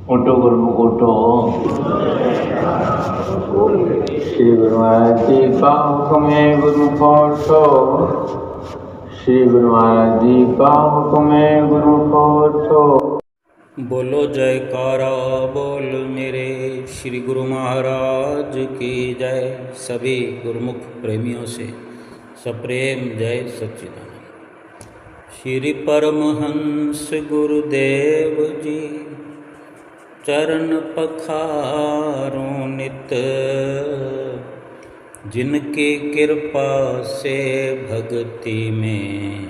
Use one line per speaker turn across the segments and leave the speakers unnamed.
उठो गुरुमुख उठो। श्री गुरु महाराज जी का हुक्म है गुरुमुख उठो। श्री गुरु महाराज जी का हुक्म है गुरुमुख उठो।
बोलो जयकारा बोल मेरे श्री गुरु महाराज की जय। सभी गुरुमुख प्रेमियों से सप्रेम जय सच्चिदानंद। श्री परमहंस गुरुदेव जी चरण पखारों नित, जिनकी कृपा से भक्ति में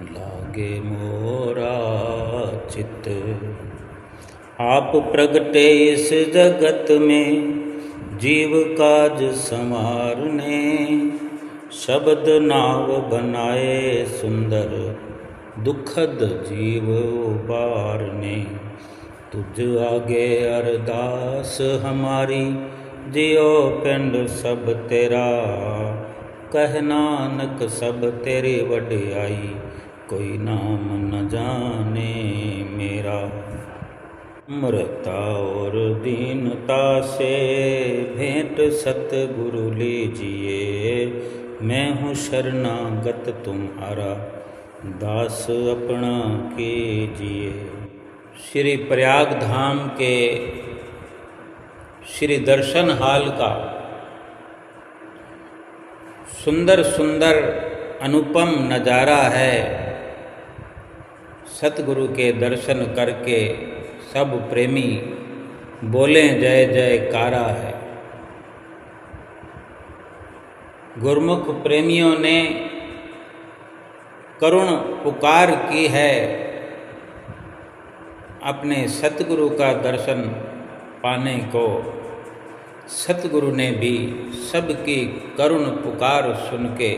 लागे मोरा चित। आप प्रगटे इस जगत में जीव काज संवारने, शब्द नाव बनाए सुंदर दुखद जीव उबारने। तुझ आगे अरदास हमारी जियो पिंड सब तेरा, कह नानक सब तेरी वडियाई कोई नाम न जाने मेरा। अमृता और दीनता से भेंट सतगुरु लीजिए, मैं हूँ शरणागत तुम्हारा दास अपना कीजिए। श्री प्रयाग धाम के श्री दर्शन हाल का सुंदर सुंदर अनुपम नज़ारा है। सतगुरु के दर्शन करके सब प्रेमी बोलें जय जयकारा है। गुरुमुख प्रेमियों ने करुण पुकार की है, अपने सतगुरु का दर्शन पाने को। सतगुरु ने भी सबकी करुण पुकार सुन के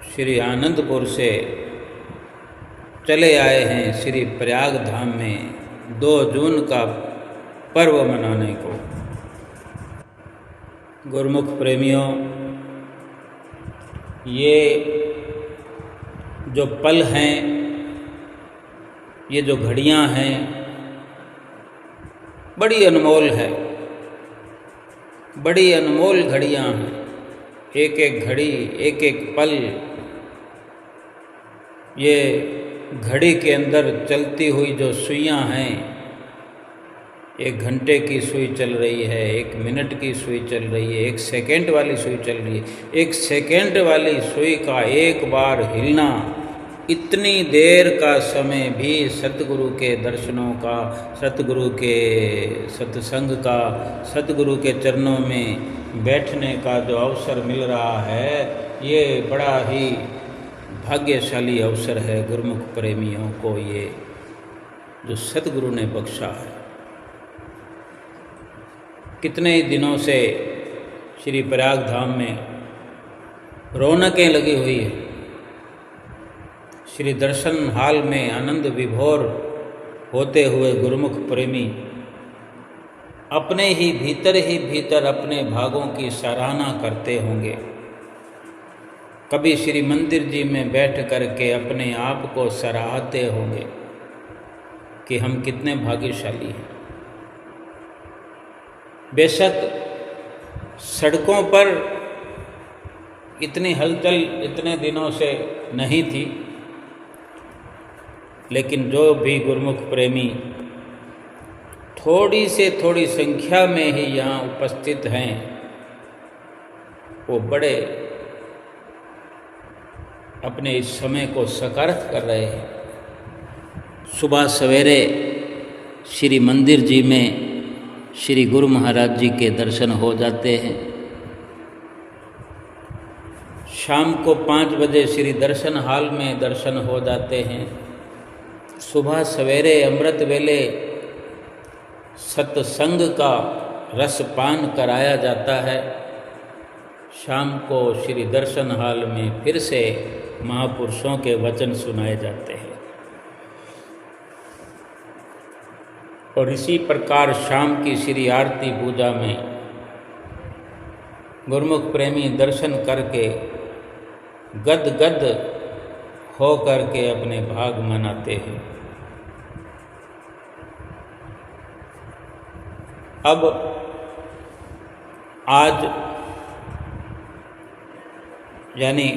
श्री आनंदपुर से चले आए हैं श्री प्रयाग धाम में 2 जून का पर्व मनाने को। गुरुमुख प्रेमियों, ये जो पल हैं, ये जो घड़ियां हैं, बड़ी अनमोल है, बड़ी अनमोल घड़ियां हैं। एक एक घड़ी, एक एक पल, ये घड़ी के अंदर चलती हुई जो सुइयां हैं, 1 घंटे की सुई चल रही है, 1 मिनट की सुई चल रही है, 1 सेकेंड वाली सुई चल रही है। 1 सेकेंड वाली सुई का एक बार हिलना, इतनी देर का समय भी सतगुरु के दर्शनों का, सतगुरु के सत्संग का, सतगुरु के चरणों में बैठने का जो अवसर मिल रहा है, ये बड़ा ही भाग्यशाली अवसर है गुरुमुख प्रेमियों को, ये जो सतगुरु ने बख्शा है। कितने ही दिनों से श्री प्रयाग धाम में रौनकें लगी हुई है। श्री दर्शन हाल में आनंद विभोर होते हुए गुरुमुख प्रेमी अपने ही भीतर अपने भागों की सराहना करते होंगे। कभी श्री मंदिर जी में बैठ करके अपने आप को सराहते होंगे कि हम कितने भाग्यशाली हैं। बेशक सड़कों पर इतनी हलचल इतने दिनों से नहीं थी, लेकिन जो भी गुरुमुख प्रेमी थोड़ी से थोड़ी संख्या में ही यहाँ उपस्थित हैं, वो बड़े अपने इस समय को सकारात्मक कर रहे हैं। सुबह सवेरे श्री मंदिर जी में श्री गुरु महाराज जी के दर्शन हो जाते हैं। शाम को 5 बजे श्री दर्शन हाल में दर्शन हो जाते हैं। सुबह सवेरे अमृत वेले सत्संग का रसपान कराया जाता है। शाम को श्री दर्शन हाल में फिर से महापुरुषों के वचन सुनाए जाते हैं। और इसी प्रकार शाम की श्री आरती पूजा में गुरुमुख प्रेमी दर्शन करके गद गद हो करके अपने भाग मनाते हैं। अब आज यानी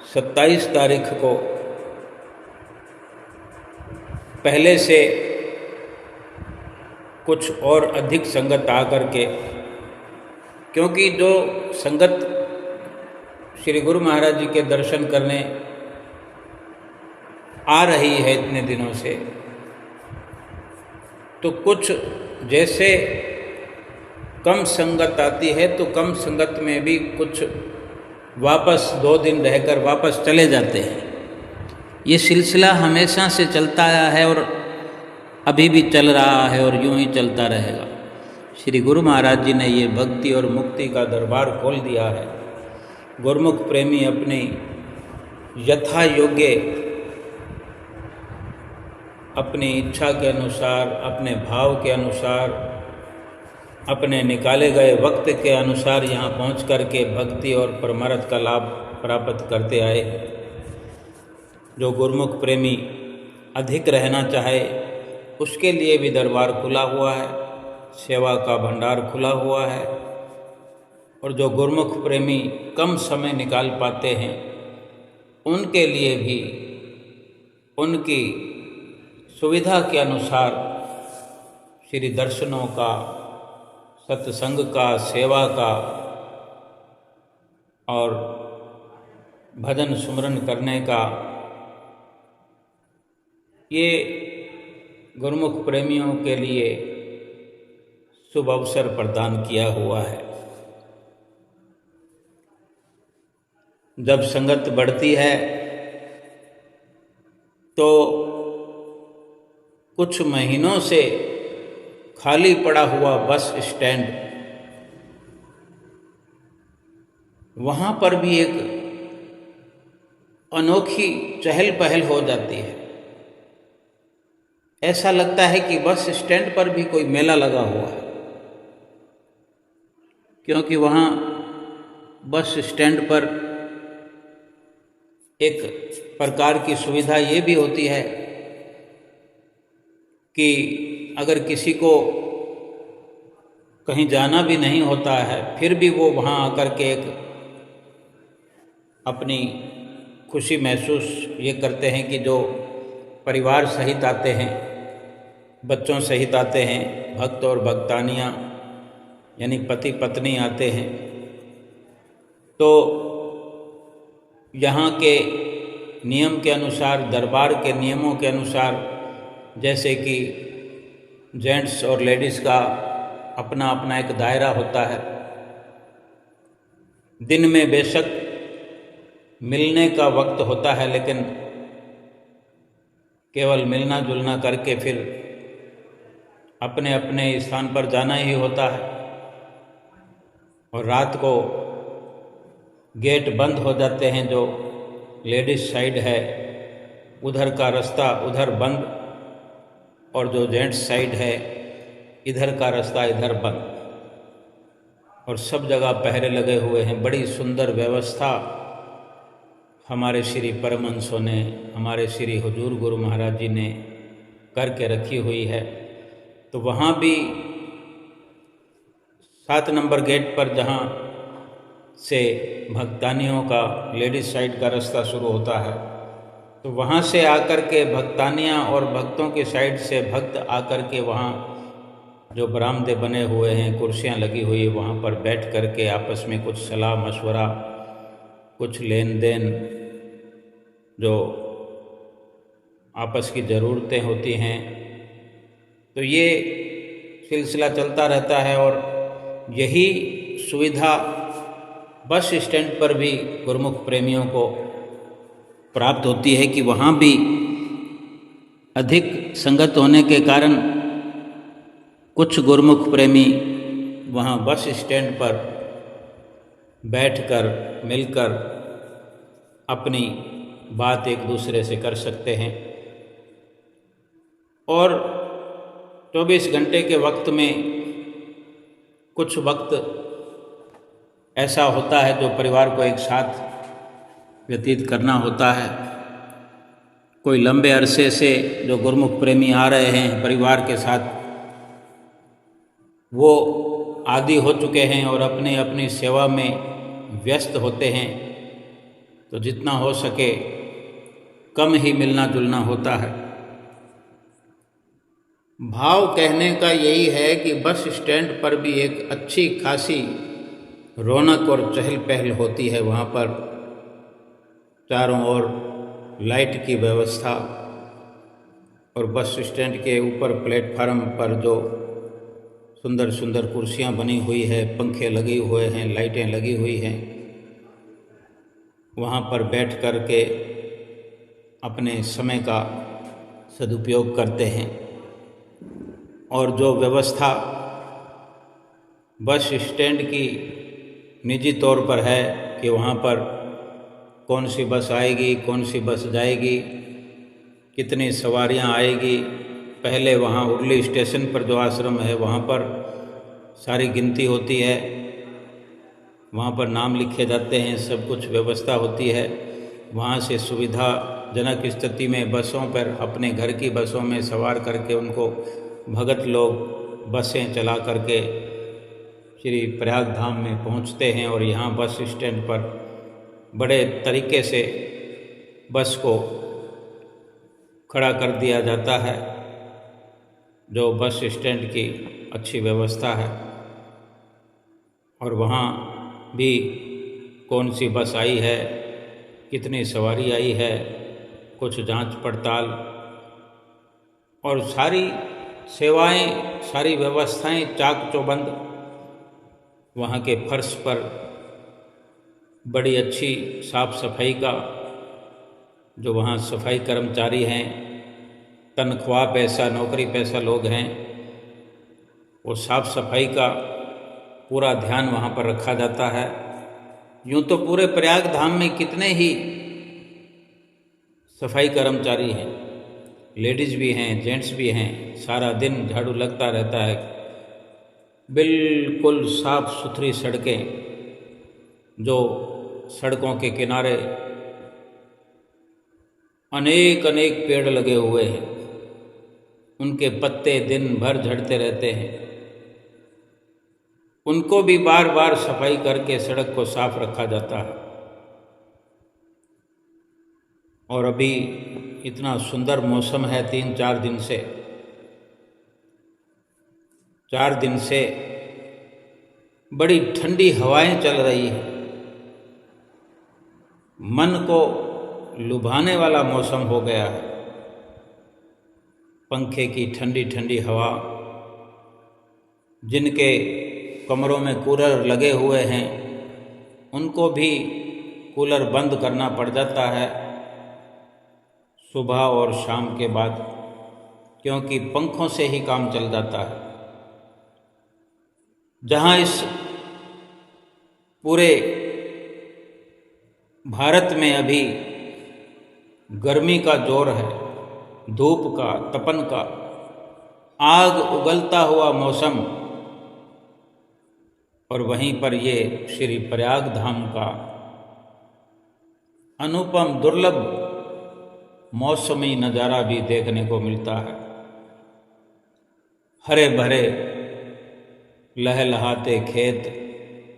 27 तारीख को पहले से कुछ और अधिक संगत आकर के, क्योंकि जो संगत श्री गुरु महाराज जी के दर्शन करने आ रही है इतने दिनों से, तो कुछ जैसे कम संगत आती है तो कम संगत में भी कुछ वापस 2 दिन रहकर वापस चले जाते हैं। ये सिलसिला हमेशा से चलता आया है और अभी भी चल रहा है और यूं ही चलता रहेगा। श्री गुरु महाराज जी ने ये भक्ति और मुक्ति का दरबार खोल दिया है। गुरुमुख प्रेमी अपनी यथा योग्य, अपनी इच्छा के अनुसार, अपने भाव के अनुसार, अपने निकाले गए वक्त के अनुसार यहाँ पहुँच कर के भक्ति और परमार्थ का लाभ प्राप्त करते आए। जो गुरुमुख प्रेमी अधिक रहना चाहे उसके लिए भी दरबार खुला हुआ है, सेवा का भंडार खुला हुआ है। और जो गुरुमुख प्रेमी कम समय निकाल पाते हैं उनके लिए भी उनकी सुविधा के अनुसार श्री दर्शनों का, सत्संग का, सेवा का और भजन सुमरन करने का ये गुरुमुख प्रेमियों के लिए शुभ अवसर प्रदान किया हुआ है। जब संगत बढ़ती है तो कुछ महीनों से खाली पड़ा हुआ बस स्टैंड, वहाँ पर भी एक अनोखी चहल पहल हो जाती है। ऐसा लगता है कि बस स्टैंड पर भी कोई मेला लगा हुआ है, क्योंकि वहाँ बस स्टैंड पर एक प्रकार की सुविधा ये भी होती है कि अगर किसी को कहीं जाना भी नहीं होता है फिर भी वो वहाँ आकर के एक अपनी खुशी महसूस ये करते हैं कि जो परिवार सहित आते हैं, बच्चों सहित आते हैं, भक्त और भक्तानियाँ यानी पति पत्नी आते हैं, तो यहाँ के नियम के अनुसार, दरबार के नियमों के अनुसार, जैसे कि जेंट्स और लेडीज़ का अपना अपना एक दायरा होता है। दिन में बेशक मिलने का वक्त होता है, लेकिन केवल मिलना जुलना करके फिर अपने अपने स्थान पर जाना ही होता है। और रात को गेट बंद हो जाते हैं। जो लेडीज़ साइड है उधर का रास्ता उधर बंद, और जो जेंट्स साइड है इधर का रास्ता इधर बंद, और सब जगह पहरे लगे हुए हैं। बड़ी सुंदर व्यवस्था हमारे श्री परमहंसों ने, हमारे श्री हुजूर गुरु महाराज जी ने करके रखी हुई है। तो वहाँ भी 7 नंबर गेट पर जहाँ से भक्तानियों का लेडीज़ साइड का रास्ता शुरू होता है, तो वहाँ से आकर के भक्तानियाँ और भक्तों की साइड से भक्त आकर के वहाँ जो बरामदे बने हुए हैं, कुर्सियाँ लगी हुई, वहाँ पर बैठ कर के आपस में कुछ सलाह मशवरा, कुछ लेन देन, जो आपस की ज़रूरतें होती हैं, तो ये सिलसिला चलता रहता है। और यही सुविधा बस स्टैंड पर भी गुरुमुख प्रेमियों को प्राप्त होती है कि वहाँ भी अधिक संगत होने के कारण कुछ गुरुमुख प्रेमी वहाँ बस स्टैंड पर बैठकर मिलकर अपनी बात एक दूसरे से कर सकते हैं। और 24 घंटे के वक्त में कुछ वक्त ऐसा होता है जो परिवार को एक साथ व्यतीत करना होता है। कोई लंबे अरसे से जो गुरुमुख प्रेमी आ रहे हैं परिवार के साथ, वो आदी हो चुके हैं और अपनी अपनी सेवा में व्यस्त होते हैं, तो जितना हो सके कम ही मिलना जुलना होता है। भाव कहने का यही है कि बस स्टैंड पर भी एक अच्छी खासी रौनक और चहल पहल होती है। वहाँ पर चारों ओर लाइट की व्यवस्था और बस स्टैंड के ऊपर प्लेटफार्म पर जो सुंदर सुंदर कुर्सियाँ बनी हुई है, पंखे लगे हुए हैं, लाइटें लगी हुई हैं, वहाँ पर बैठ कर के अपने समय का सदुपयोग करते हैं। और जो व्यवस्था बस स्टैंड की निजी तौर पर है कि वहाँ पर कौन सी बस आएगी, कौन सी बस जाएगी, कितनी सवारियाँ आएगी, पहले वहाँ उरली स्टेशन पर जो आश्रम है वहाँ पर सारी गिनती होती है, वहाँ पर नाम लिखे जाते हैं, सब कुछ व्यवस्था होती है। वहाँ से सुविधाजनक स्थिति में बसों पर अपने घर की बसों में सवार करके उनको भगत लोग बसें चला करके श्री प्रयाग धाम में पहुँचते हैं। और यहाँ बस स्टैंड पर बड़े तरीके से बस को खड़ा कर दिया जाता है, जो बस स्टैंड की अच्छी व्यवस्था है। और वहाँ भी कौन सी बस आई है, कितनी सवारी आई है, कुछ जांच पड़ताल और सारी सेवाएं, सारी व्यवस्थाएं चाक चौबंद। वहाँ के फर्श पर बड़ी अच्छी साफ सफाई का, जो वहाँ सफाई कर्मचारी हैं, तनख्वाह पैसा नौकरी पैसा लोग हैं, वो साफ सफाई का पूरा ध्यान वहाँ पर रखा जाता है। यूँ तो पूरे प्रयाग धाम में कितने ही सफाई कर्मचारी हैं, लेडीज़ भी हैं, जेंट्स भी हैं, सारा दिन झाड़ू लगता रहता है। बिल्कुल साफ सुथरी सड़कें, जो सड़कों के किनारे अनेक अनेक पेड़ लगे हुए हैं, उनके पत्ते दिन भर झड़ते रहते हैं, उनको भी बार बार सफाई करके सड़क को साफ रखा जाता है। और अभी इतना सुंदर मौसम है, 3-4 दिन से 4 दिन से बड़ी ठंडी हवाएं चल रही हैं, मन को लुभाने वाला मौसम हो गया है। पंखे की ठंडी ठंडी हवा, जिनके कमरों में कूलर लगे हुए हैं उनको भी कूलर बंद करना पड़ जाता है सुबह और शाम के बाद, क्योंकि पंखों से ही काम चल जाता है। जहाँ इस पूरे भारत में अभी गर्मी का जोर है, धूप का, तपन का, आग उगलता हुआ मौसम, और वहीं पर ये श्री प्रयाग धाम का अनुपम दुर्लभ मौसमी नज़ारा भी देखने को मिलता है। हरे भरे लहलहाते खेत,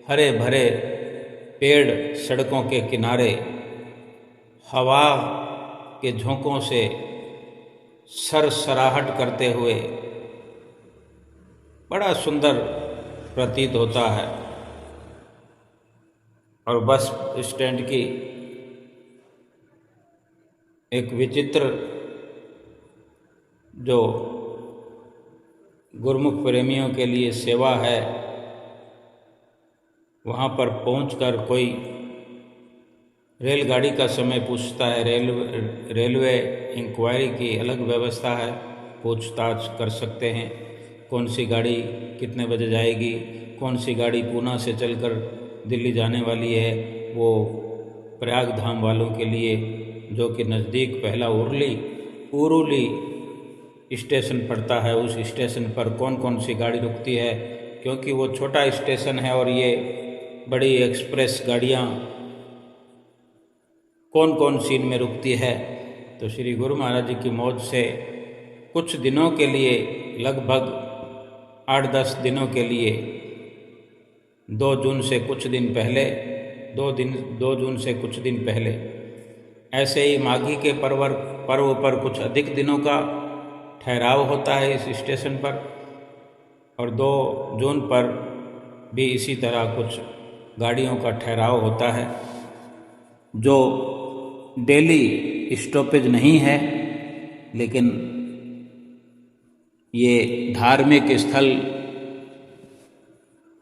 हरे भरे पेड़ सड़कों के किनारे, हवा के झोंकों से सरसराहट करते हुए बड़ा सुंदर प्रतीत होता है। और बस स्टैंड की एक विचित्र जो गुरुमुख प्रेमियों के लिए सेवा है, वहाँ पर पहुंचकर कोई रेलगाड़ी का समय पूछता है, रेलवे इंक्वायरी की अलग व्यवस्था है, पूछताछ कर सकते हैं कौन सी गाड़ी कितने बजे जाएगी, कौन सी गाड़ी पूना से चलकर दिल्ली जाने वाली है। वो प्रयाग धाम वालों के लिए, जो कि नज़दीक पहला उरुली स्टेशन पड़ता है, उस स्टेशन पर कौन कौन सी गाड़ी रुकती है, क्योंकि वो छोटा स्टेशन है और ये बड़ी एक्सप्रेस गाड़ियाँ कौन कौन सी इनमें रुकती है। तो श्री गुरु महाराज जी की मौत से कुछ दिनों के लिए, लगभग 8-10 दिनों के लिए, 2 जून से कुछ दिन पहले, 2 जून से कुछ दिन पहले, ऐसे ही माघी के पर्व पर कुछ अधिक दिनों का ठहराव होता है इस स्टेशन पर, और 2 जून पर भी इसी तरह कुछ गाड़ियों का ठहराव होता है, जो डेली स्टॉपेज नहीं है, लेकिन ये धार्मिक स्थल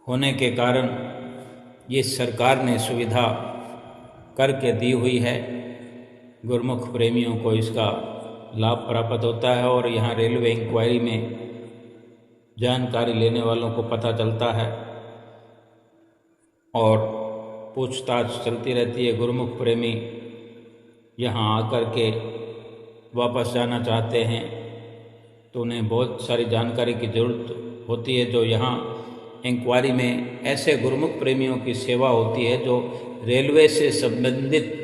होने के कारण ये सरकार ने सुविधा करके दी हुई है। गुरुमुख प्रेमियों को इसका लाभ प्राप्त होता है और यहाँ रेलवे इंक्वायरी में जानकारी लेने वालों को पता चलता है और पूछताछ चलती रहती है। गुरुमुख प्रेमी यहाँ आकर के वापस जाना चाहते हैं तो उन्हें बहुत सारी जानकारी की ज़रूरत होती है, जो यहाँ इंक्वायरी में ऐसे गुरुमुख प्रेमियों की सेवा होती है जो रेलवे से संबंधित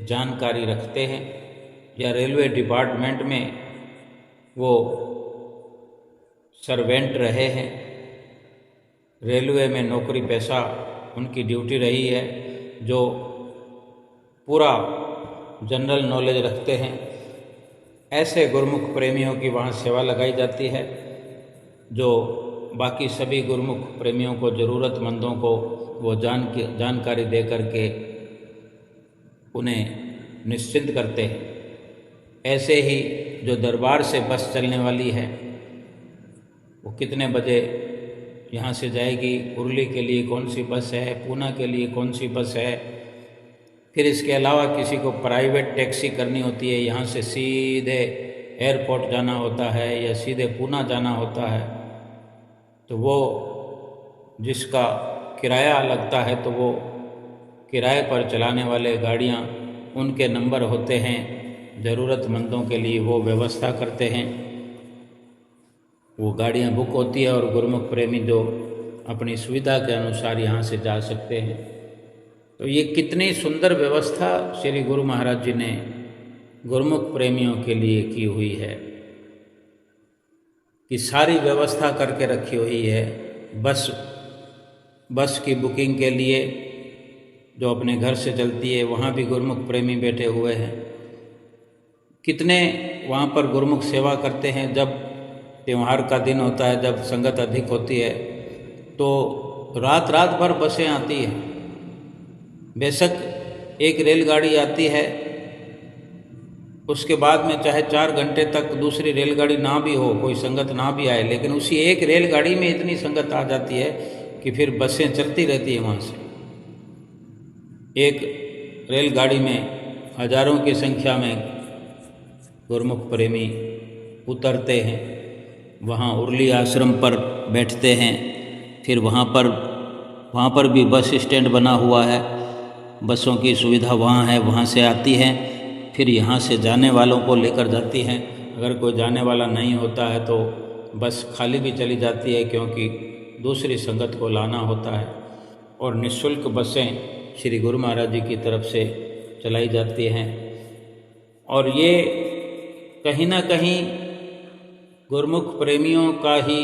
जानकारी रखते हैं या रेलवे डिपार्टमेंट में वो सर्वेंट रहे हैं, रेलवे में नौकरी पेशा उनकी ड्यूटी रही है, जो पूरा जनरल नॉलेज रखते हैं। ऐसे गुरुमुख प्रेमियों की वहाँ सेवा लगाई जाती है, जो बाकी सभी गुरुमुख प्रेमियों को, ज़रूरतमंदों को वो जानकारी दे करके उन्हें निश्चिंत करते हैं। ऐसे ही जो दरबार से बस चलने वाली है, वो कितने बजे यहाँ से जाएगी, उरली के लिए कौन सी बस है, पूना के लिए कौन सी बस है, फिर इसके अलावा किसी को प्राइवेट टैक्सी करनी होती है, यहाँ से सीधे एयरपोर्ट जाना होता है या सीधे पूना जाना होता है, तो वो जिसका किराया लगता है तो वो किराए पर चलाने वाले गाड़ियाँ उनके नंबर होते हैं, ज़रूरतमंदों के लिए वो व्यवस्था करते हैं, वो गाड़ियाँ बुक होती है और गुरुमुख प्रेमी जो अपनी सुविधा के अनुसार यहाँ से जा सकते हैं। तो ये कितनी सुंदर व्यवस्था श्री गुरु महाराज जी ने गुरुमुख प्रेमियों के लिए की हुई है कि सारी व्यवस्था करके रखी हुई है। बस की बुकिंग के लिए जो अपने घर से चलती है, वहाँ भी गुरुमुख प्रेमी बैठे हुए हैं। कितने वहाँ पर गुरुमुख सेवा करते हैं। जब त्यौहार का दिन होता है, जब संगत अधिक होती है, तो रात भर बसें आती हैं। बेशक एक रेलगाड़ी आती है, उसके बाद में चाहे 4 घंटे तक दूसरी रेलगाड़ी ना भी हो, कोई संगत ना भी आए, लेकिन उसी एक रेलगाड़ी में इतनी संगत आ जाती है कि फिर बसें चलती रहती है वहाँ से। एक रेलगाड़ी में हजारों की संख्या में गुरुमुख प्रेमी उतरते हैं, वहाँ उरली आश्रम पर बैठते हैं। फिर वहाँ पर भी बस स्टैंड बना हुआ है, बसों की सुविधा वहाँ है, वहाँ से आती हैं, फिर यहाँ से जाने वालों को लेकर जाती हैं। अगर कोई जाने वाला नहीं होता है तो बस खाली भी चली जाती है, क्योंकि दूसरी संगत को लाना होता है। और निःशुल्क बसें श्री गुरु महाराज जी की तरफ से चलाई जाती हैं। और ये कहीं ना कहीं गुरुमुख प्रेमियों का ही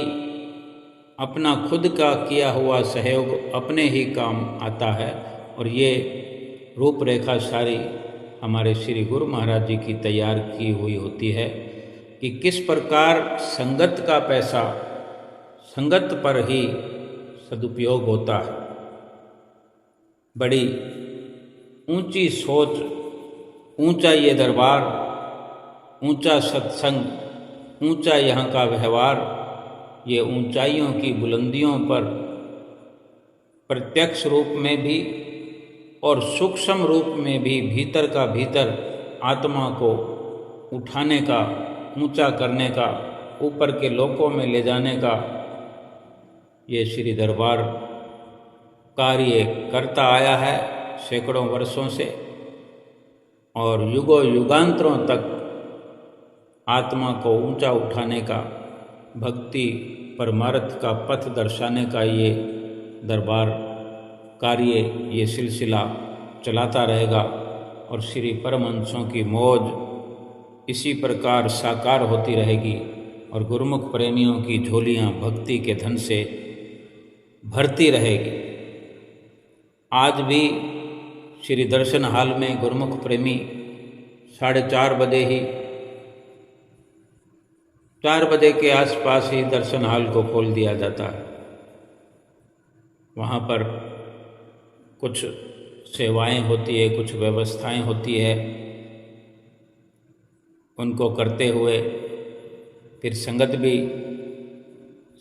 अपना खुद का किया हुआ सहयोग अपने ही काम आता है। और ये रूपरेखा सारी हमारे श्री गुरु महाराज जी की तैयार की हुई होती है कि किस प्रकार संगत का पैसा संगत पर ही सदुपयोग होता है। बड़ी ऊंची सोच, ऊंचा ये दरबार, ऊंचा सत्संग, ऊंचा यहाँ का व्यवहार, ये ऊंचाइयों की बुलंदियों पर प्रत्यक्ष रूप में भी और सूक्ष्म रूप में भी भीतर का भीतर आत्मा को उठाने का, ऊंचा करने का, ऊपर के लोकों में ले जाने का ये श्री दरबार कार्य करता आया है सैकड़ों वर्षों से। और युगों युगांतरों तक आत्मा को ऊंचा उठाने का, भक्ति परमार्थ का पथ दर्शाने का ये दरबार कार्य, ये सिलसिला चलाता रहेगा। और श्री परमहंसों की मौज इसी प्रकार साकार होती रहेगी और गुरुमुख प्रेमियों की झोलियां भक्ति के धन से भरती रहेगी। आज भी श्री दर्शन हाल में गुरुमुख प्रेमी 4:30 बजे ही 4 बजे के आसपास ही दर्शन हाल को खोल दिया जाता है। वहाँ पर कुछ सेवाएं होती है, कुछ व्यवस्थाएं होती है, उनको करते हुए फिर संगत भी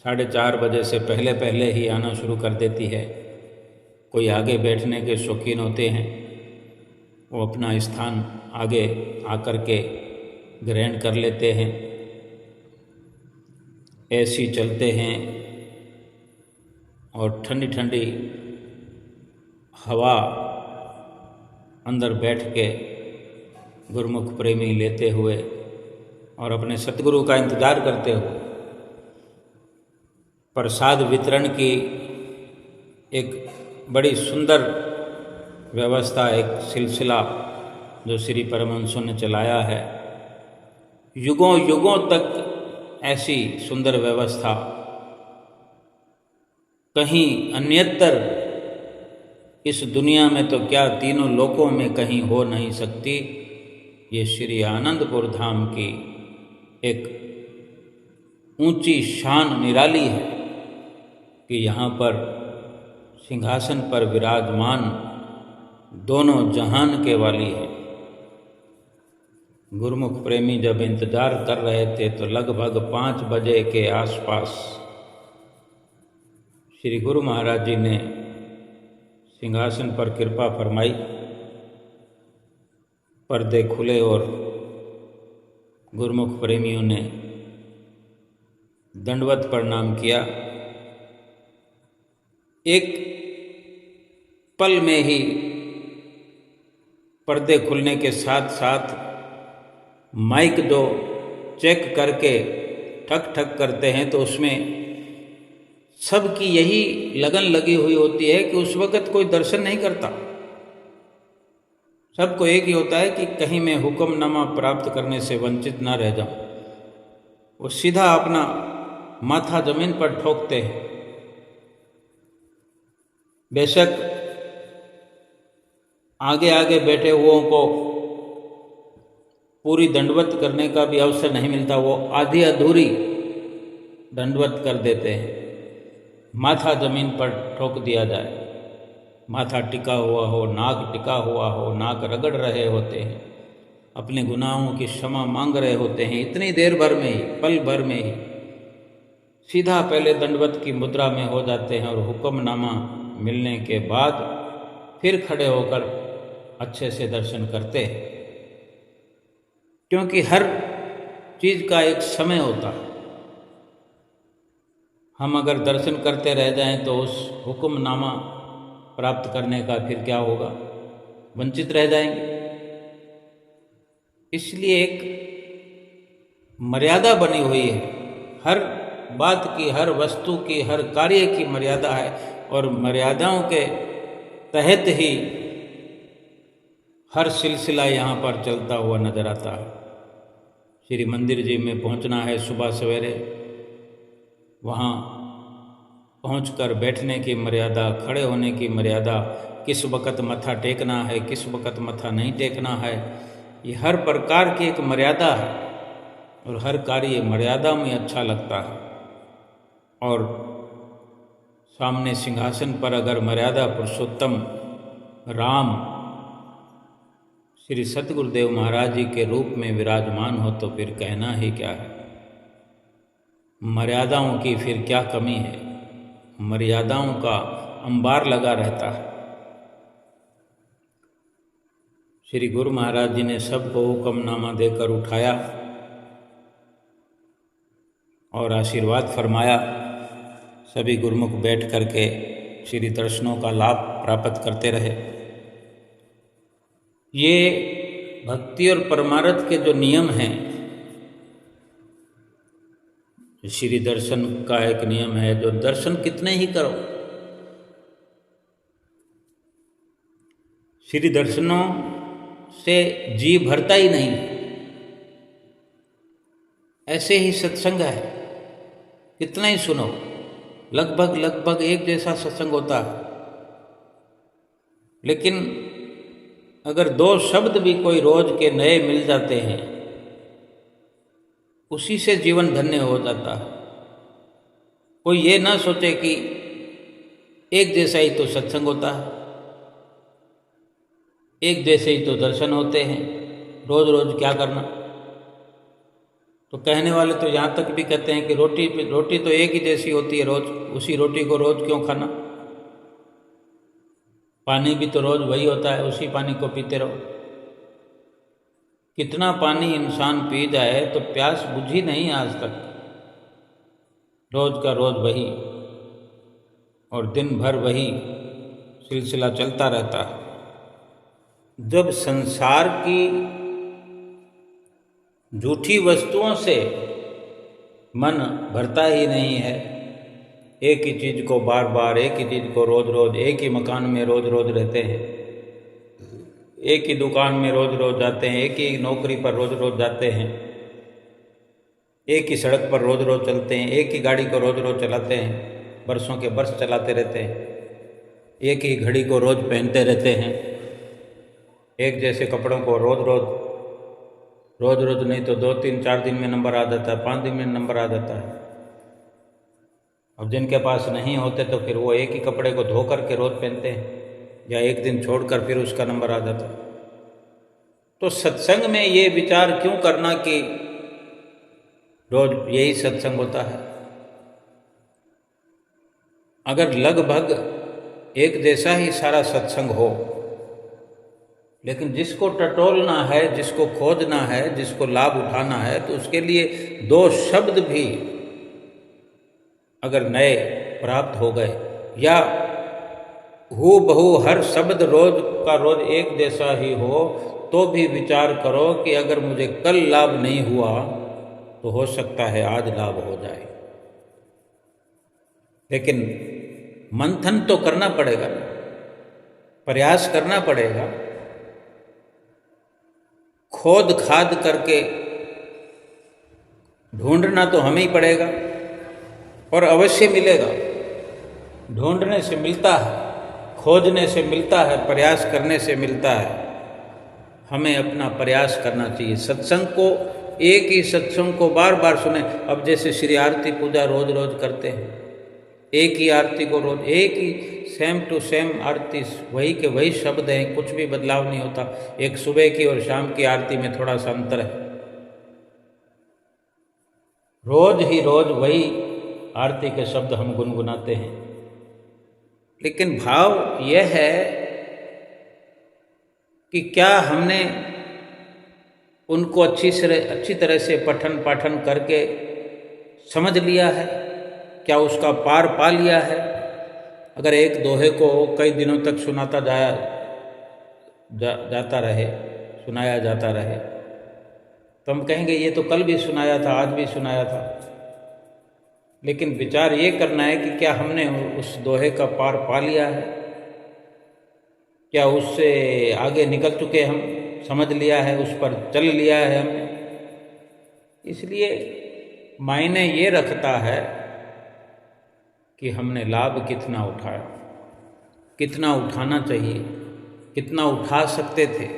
4:30 बजे से पहले पहले ही आना शुरू कर देती है। कोई आगे बैठने के शौकीन होते हैं, वो अपना स्थान आगे आकर के ग्रहण कर लेते हैं। एसी चलते हैं और ठंडी ठंडी हवा अंदर बैठ के गुरुमुख प्रेमी लेते हुए और अपने सतगुरु का इंतज़ार करते हुए प्रसाद वितरण की एक बड़ी सुंदर व्यवस्था, एक सिलसिला जो श्री परमहंसों ने चलाया है। युगों युगों तक ऐसी सुंदर व्यवस्था कहीं अन्यत्र इस दुनिया में तो क्या तीनों लोकों में कहीं हो नहीं सकती। ये श्री आनंदपुर धाम की एक ऊंची शान निराली है कि यहाँ पर सिंहासन पर विराजमान दोनों जहान के वाली है। गुरुमुख प्रेमी जब इंतज़ार कर रहे थे तो लगभग 5 बजे के आसपास श्री गुरु महाराज जी ने सिंहासन पर कृपा फरमाई, पर्दे खुले और गुरुमुख प्रेमियों ने दंडवत प्रणाम किया। एक पल में ही पर्दे खुलने के साथ साथ माइक जो चेक करके ठक ठक करते हैं तो उसमें सबकी यही लगन लगी हुई होती है कि उस वक़्त कोई दर्शन नहीं करता। सबको एक ही होता है कि कहीं मैं हुक्मनामा प्राप्त करने से वंचित ना रह जाऊं। वो सीधा अपना माथा जमीन पर ठोकते हैं। बेशक आगे आगे बैठे हुओं को पूरी दंडवत करने का भी अवसर नहीं मिलता, वो आधी अधूरी दंडवत कर देते हैं। माथा जमीन पर ठोक दिया जाए, माथा टिका हुआ हो, नाक टिका हुआ हो, नाक रगड़ रहे होते हैं, अपने गुनाहों की क्षमा मांग रहे होते हैं। इतनी देर भर में ही, पल भर में ही सीधा पहले दंडवत की मुद्रा में हो जाते हैं और हुक्मनामा मिलने के बाद फिर खड़े होकर अच्छे से दर्शन करते हैं। क्योंकि हर चीज़ का एक समय होता है। हम अगर दर्शन करते रह जाएं तो उस हुक्मनामा प्राप्त करने का फिर क्या होगा, वंचित रह जाएंगे। इसलिए एक मर्यादा बनी हुई है, हर बात की, हर वस्तु की, हर कार्य की मर्यादा है और मर्यादाओं के तहत ही हर सिलसिला यहाँ पर चलता हुआ नजर आता है। श्री मंदिर जी में पहुँचना है सुबह सवेरे, वहाँ पहुंचकर बैठने की मर्यादा, खड़े होने की मर्यादा, किस वक़्त मत्था टेकना है, किस वक़्त मत्था नहीं टेकना है, ये हर प्रकार की एक मर्यादा है और हर कार्य मर्यादा में अच्छा लगता है। और सामने सिंहासन पर अगर मर्यादा पुरुषोत्तम राम श्री सतगुरुदेव महाराज जी के रूप में विराजमान हो तो फिर कहना ही क्या है। मर्यादाओं की फिर क्या कमी है, मर्यादाओं का अंबार लगा रहता है। श्री गुरु महाराज जी ने सबको हुक्मनामा देकर उठाया और आशीर्वाद फरमाया। सभी गुरुमुख बैठ करके श्री दर्शनों का लाभ प्राप्त करते रहे। ये भक्ति और परमार्थ के जो नियम हैं, श्री दर्शन का एक नियम है, जो दर्शन कितने ही करो, श्री दर्शनों से जी भरता ही नहीं। ऐसे ही सत्संग है, कितना ही सुनो, लगभग एक जैसा सत्संग होता है, लेकिन अगर 2 शब्द भी कोई रोज के नए मिल जाते हैं, उसी से जीवन धन्य हो जाता है। कोई ये ना सोचे कि एक जैसा ही तो सत्संग होता है, एक जैसे ही तो दर्शन होते हैं, रोज रोज क्या करना। तो कहने वाले तो यहाँ तक भी कहते हैं कि रोटी तो एक ही जैसी होती है रोज, उसी रोटी को रोज क्यों खाना। पानी भी तो रोज वही होता है, उसी पानी को पीते रहो। कितना पानी इंसान पी जाए तो प्यास बुझी नहीं आज तक। रोज का रोज वही, और दिन भर वही सिलसिला चलता रहता है। जब संसार की झूठी वस्तुओं से मन भरता ही नहीं है, एक ही चीज़ को बार बार, एक ही चीज़ को रोज रोज, एक ही मकान में रोज रोज रहते हैं, एक ही दुकान में रोज रोज जाते हैं, एक ही नौकरी पर रोज रोज जाते हैं, एक ही सड़क पर रोज रोज चलते हैं, एक ही गाड़ी को रोज रोज चलाते हैं, बरसों के बरस चलाते रहते हैं, एक ही घड़ी को रोज पहनते रहते हैं, एक जैसे कपड़ों को रोज रोज नहीं तो 2-3-4 दिन में नंबर आ जाता है, 5 दिन में नंबर आ जाता है। अब जिनके पास नहीं होते तो फिर वो एक ही कपड़े को धो करके रोज पहनते हैं, या एक दिन छोड़कर फिर उसका नंबर आ जाता है। तो सत्संग में ये विचार क्यों करना कि रोज यही सत्संग होता है। अगर लगभग एक जैसा ही सारा सत्संग हो, लेकिन जिसको टटोलना है, जिसको खोजना है, जिसको लाभ उठाना है, तो उसके लिए 2 शब्द भी अगर नए प्राप्त हो गए, या हूबहू हर शब्द रोज का रोज एक जैसा ही हो, तो भी विचार करो कि अगर मुझे कल लाभ नहीं हुआ तो हो सकता है आज लाभ हो जाए। लेकिन मंथन तो करना पड़ेगा, प्रयास करना पड़ेगा, खोद खाद करके ढूंढना तो हमें ही पड़ेगा, और अवश्य मिलेगा। ढूंढने से मिलता है, खोजने से मिलता है, प्रयास करने से मिलता है। हमें अपना प्रयास करना चाहिए। सत्संग को, एक ही सत्संग को बार बार सुने। अब जैसे श्री आरती पूजा रोज रोज करते हैं, एक ही आरती को रोज, एक ही सेम टू सेम आरती, वही के वही शब्द हैं, कुछ भी बदलाव नहीं होता। एक सुबह की और शाम की आरती में थोड़ा सा अंतर है। रोज ही रोज वही आरती के शब्द हम गुनगुनाते हैं, लेकिन भाव यह है कि क्या हमने उनको अच्छी तरह से पठन पाठन करके समझ लिया है, क्या उसका पार पा लिया है। अगर एक दोहे को कई दिनों तक सुनाया जाता रहे, तो हम कहेंगे ये तो कल भी सुनाया था, आज भी सुनाया था। लेकिन विचार ये करना है कि क्या हमने उस दोहे का पार पा लिया है, क्या उससे आगे निकल चुके, हम समझ लिया है, उस पर चल लिया है हमने। इसलिए मायने ये रखता है कि हमने लाभ कितना उठाया, कितना उठाना चाहिए, कितना उठा सकते थे।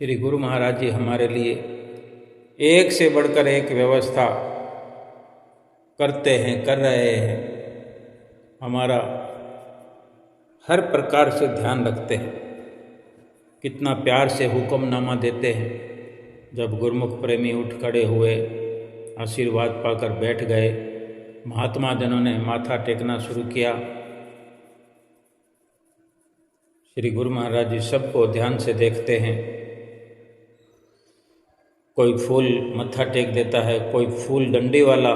श्री गुरु महाराज जी हमारे लिए एक से बढ़कर एक व्यवस्था करते हैं, कर रहे हैं। हमारा हर प्रकार से ध्यान रखते हैं, कितना प्यार से हुक्मनामा देते हैं। जब गुरुमुख प्रेमी उठ खड़े हुए, आशीर्वाद पाकर बैठ गए, महात्मा जनों ने माथा टेकना शुरू किया। श्री गुरु महाराज जी सबको ध्यान से देखते हैं। कोई फूल मत्था टेक देता है, कोई फूल डंडी वाला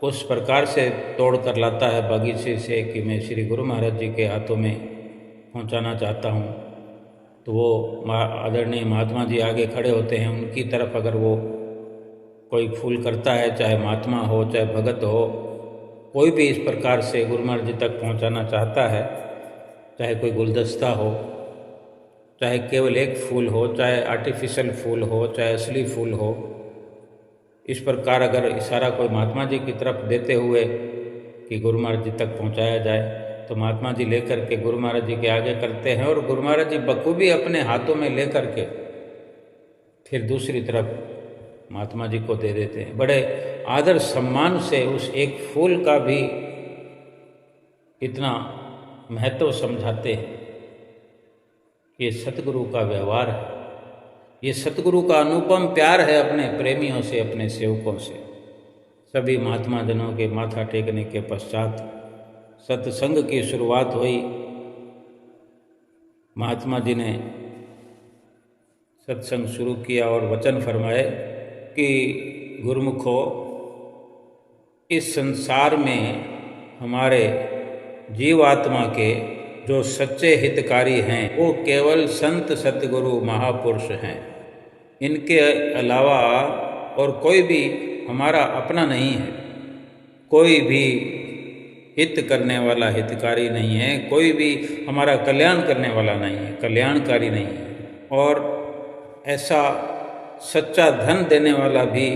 उस प्रकार से तोड़ कर लाता है बगीचे से कि मैं श्री गुरु महाराज जी के हाथों में पहुंचाना चाहता हूं। तो वो आदरणीय महात्मा जी आगे खड़े होते हैं, उनकी तरफ अगर वो कोई फूल करता है, चाहे महात्मा हो चाहे भगत हो, कोई भी इस प्रकार से गुरु महाराज जी तक पहुंचाना चाहता है, चाहे कोई गुलदस्ता हो, चाहे केवल एक फूल हो, चाहे आर्टिफिशियल फूल हो, चाहे असली फूल हो। इस प्रकार अगर इशारा कोई महात्मा जी की तरफ देते हुए कि गुरु महाराज जी तक पहुंचाया जाए, तो महात्मा जी लेकर के गुरु महाराज जी के आगे करते हैं और गुरु महाराज जी बखूबी अपने हाथों में लेकर के फिर दूसरी तरफ महात्मा जी को दे देते हैं। बड़े आदर सम्मान से उस एक फूल का भी इतना महत्व समझाते हैं। ये सतगुरु का व्यवहार है, ये सतगुरु का अनुपम प्यार है अपने प्रेमियों से, अपने सेवकों से। सभी महात्मा जनों के माथा टेकने के पश्चात सत्संग की शुरुआत हुई। महात्मा जी ने सत्संग शुरू किया और वचन फरमाए कि गुरुमुखो, इस संसार में हमारे जीवात्मा के जो सच्चे हितकारी हैं वो केवल संत सतगुरु महापुरुष हैं। इनके अलावा और कोई भी हमारा अपना नहीं है, कोई भी हित करने वाला हितकारी नहीं है, कोई भी हमारा कल्याण करने वाला नहीं है, कल्याणकारी नहीं है। और ऐसा सच्चा धन देने वाला भी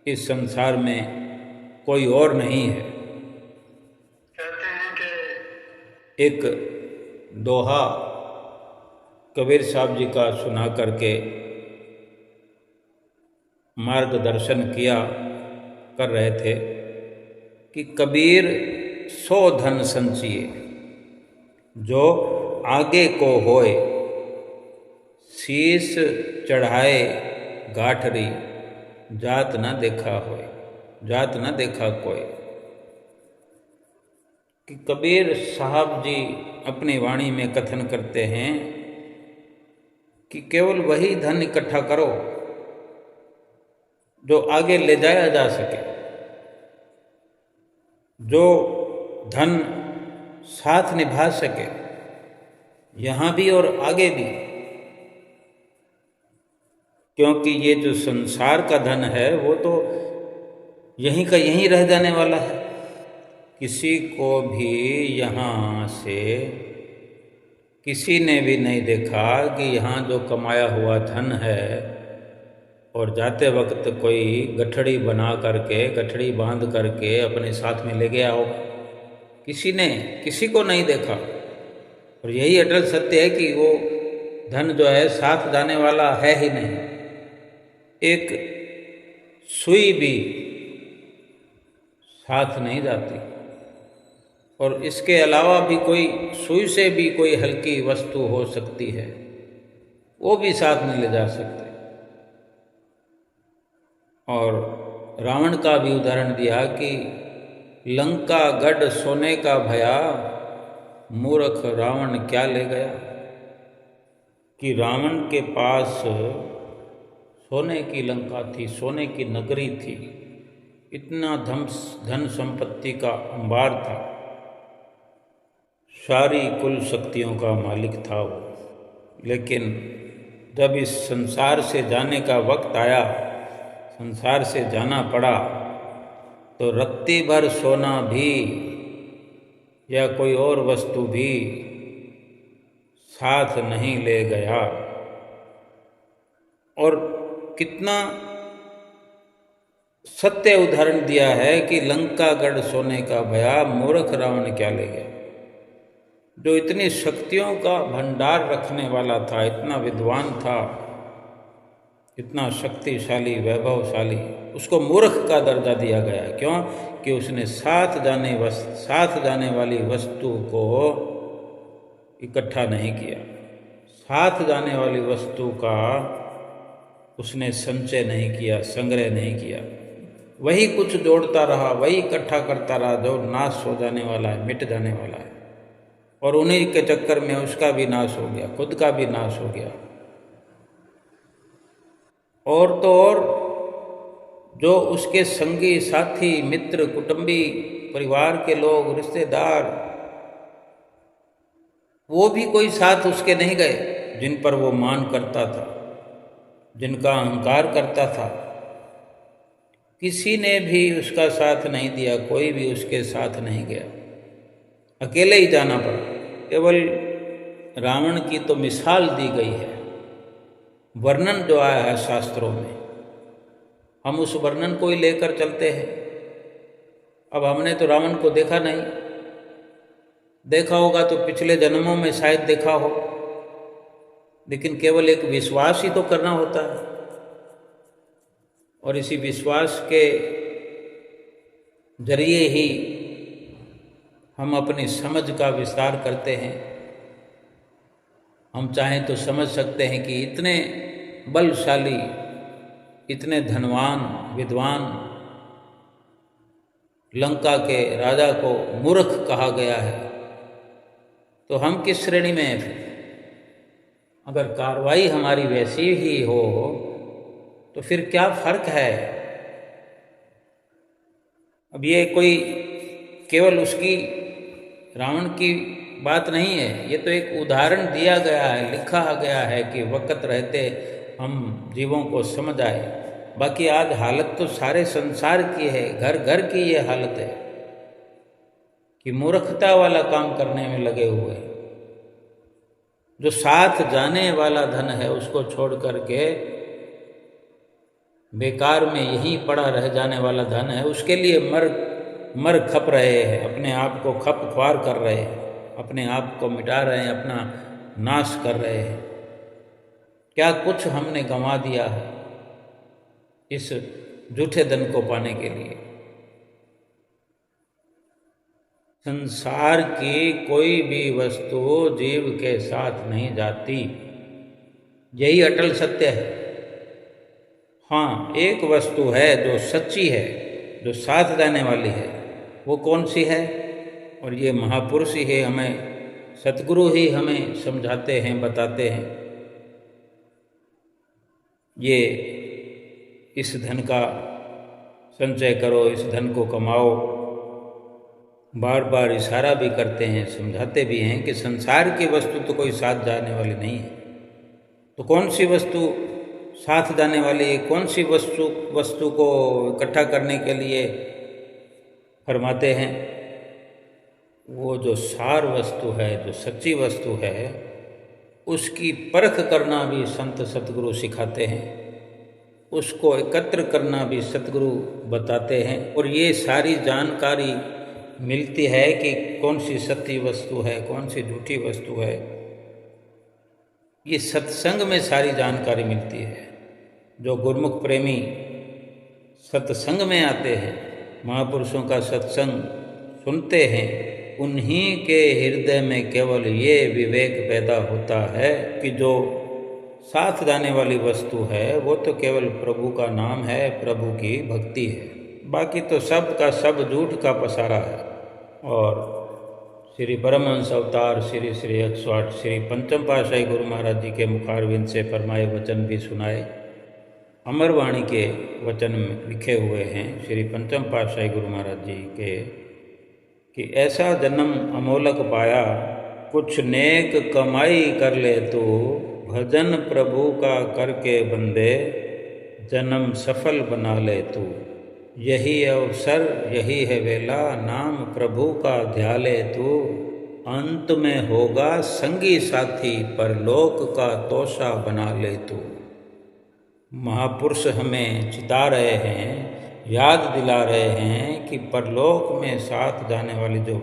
इस संसार में कोई और नहीं है।
कहते हैं कि
एक दोहा कबीर साहब जी का सुना करके मार्गदर्शन किया कर रहे थे कि कबीर 100 धन संचिए, जो आगे को होए, शीश चढ़ाए गाठरी, जात न देखा होए, जात न देखा कोई। कि कबीर साहब जी अपनी वाणी में कथन करते हैं कि केवल वही धन इकट्ठा करो जो आगे ले जाया जा सके, जो धन साथ निभा सके, यहाँ भी और आगे भी। क्योंकि ये जो संसार का धन है वो तो यहीं का यहीं रह जाने वाला है। किसी को भी यहाँ से किसी ने भी नहीं देखा कि यहाँ जो कमाया हुआ धन है और जाते वक्त कोई गठड़ी बना करके, गठड़ी बांध करके अपने साथ में ले गया हो। किसी ने किसी को नहीं देखा। और यही अटल सत्य है कि वो धन जो है साथ जाने वाला है ही नहीं। एक सुई भी साथ नहीं जाती, और इसके अलावा भी कोई सुई से भी कोई हल्की वस्तु हो सकती है, वो भी साथ नहीं ले जा सकते। और रावण का भी उदाहरण दिया कि लंका गढ़ सोने का भया, मूर्ख रावण क्या ले गया। कि रावण के पास सोने की लंका थी, सोने की नगरी थी, इतना धन संपत्ति का अंबार था, सारी कुल शक्तियों का मालिक था वो। लेकिन जब इस संसार से जाने का वक्त आया, संसार से जाना पड़ा, तो रत्ती भर सोना भी या कोई और वस्तु भी साथ नहीं ले गया। और कितना सत्य उदाहरण दिया है कि लंका गढ़ सोने का भया, मूर्ख रावण क्या ले गया। जो इतनी शक्तियों का भंडार रखने वाला था, इतना विद्वान था, इतना शक्तिशाली, वैभवशाली, उसको मूर्ख का दर्जा दिया गया। क्यों? कि उसने साथ जाने वाली वस्तु को इकट्ठा नहीं किया, साथ जाने वाली वस्तु का उसने संचय नहीं किया, संग्रह नहीं किया। वही कुछ जोड़ता रहा, वही इकट्ठा करता रहा जो नाश हो जाने वाला है, मिट जाने वाला है। और उन्हीं के चक्कर में उसका भी नाश हो गया, खुद का भी नाश हो गया। और तो और जो उसके संगी साथी, मित्र, कुटुंबी, परिवार के लोग, रिश्तेदार, वो भी कोई साथ उसके नहीं गए, जिन पर वो मान करता था, जिनका अहंकार करता था। किसी ने भी उसका साथ नहीं दिया, कोई भी उसके साथ नहीं गया, अकेले ही जाना पड़ा। केवल रावण की तो मिसाल दी गई है, वर्णन जो आया है शास्त्रों में, हम उस वर्णन को ही लेकर चलते हैं। अब हमने तो रावण को देखा नहीं, देखा होगा तो पिछले जन्मों में शायद देखा हो, लेकिन केवल एक विश्वास ही तो करना होता है, और इसी विश्वास के जरिए ही हम अपनी समझ का विस्तार करते हैं। हम चाहें तो समझ सकते हैं कि इतने बलशाली, इतने धनवान, विद्वान लंका के राजा को मूर्ख कहा गया है, तो हम किस श्रेणी में हैं फिर? अगर कार्रवाई हमारी वैसी ही हो तो फिर क्या फर्क है? अब ये कोई केवल उसकी रावण की बात नहीं है, ये तो एक उदाहरण दिया गया है, लिखा गया है कि वक्त रहते हम जीवों को समझ आए। बाकी आज हालत तो सारे संसार की है, घर घर की ये हालत है कि मूर्खता वाला काम करने में लगे हुए हैं। जो साथ जाने वाला धन है उसको छोड़ करके बेकार में यहीं पड़ा रह जाने वाला धन है, उसके लिए मर खप रहे हैं, अपने आप को खप ख्वार कर रहे हैं, अपने आप को मिटा रहे हैं, अपना नाश कर रहे हैं। क्या कुछ हमने गंवा दिया है इस झूठे धन को पाने के लिए? संसार की कोई भी वस्तु जीव के साथ नहीं जाती, यही अटल सत्य है। हाँ, एक वस्तु है जो सच्ची है, जो साथ जाने वाली है, वो कौन सी है? और ये महापुरुष ही है, हमें सतगुरु ही हमें समझाते हैं, बताते हैं। ये इस धन का संचय करो, इस धन को कमाओ, बार बार इशारा भी करते हैं, समझाते भी हैं कि संसार की वस्तु तो कोई साथ जाने वाली नहीं है। तो कौन सी वस्तु साथ जाने वाली है? कौन सी वस्तु को इकट्ठा करने के लिए फरमाते हैं? वो जो सार वस्तु है, जो सच्ची वस्तु है, उसकी परख करना भी संत सतगुरु सिखाते हैं, उसको एकत्र करना भी सतगुरु बताते हैं। और ये सारी जानकारी मिलती है कि कौन सी सच्ची वस्तु है, कौन सी झूठी वस्तु है। ये सत्संग में सारी जानकारी मिलती है। जो गुरमुख प्रेमी सत्संग में आते हैं, महापुरुषों का सत्संग सुनते हैं, उन्हीं के हृदय में केवल ये विवेक पैदा होता है कि जो साथ जाने वाली वस्तु है वो तो केवल प्रभु का नाम है, प्रभु की भक्ति है। बाकी तो सब का सब झूठ का पसारा है। और श्री परमहंस अवतार श्री श्री 108 श्री पंचम पातशाही गुरु महाराज जी के मुखारविंद से फरमाए वचन भी सुनाए, अमरवाणी के वचन में लिखे हुए हैं श्री पंचम पातशाही गुरु महाराज जी के, कि ऐसा जन्म अमोलक पाया, कुछ नेक कमाई कर ले तू, भजन प्रभु का करके बंदे, जन्म सफल बना ले तू। यही अवसर यही है वेला, नाम प्रभु का ध्या ले तू, अंत में होगा संगी साथी, परलोक का तोषा बना ले तू। महापुरुष हमें चिता रहे हैं, याद दिला रहे हैं कि परलोक में साथ जाने वाली जो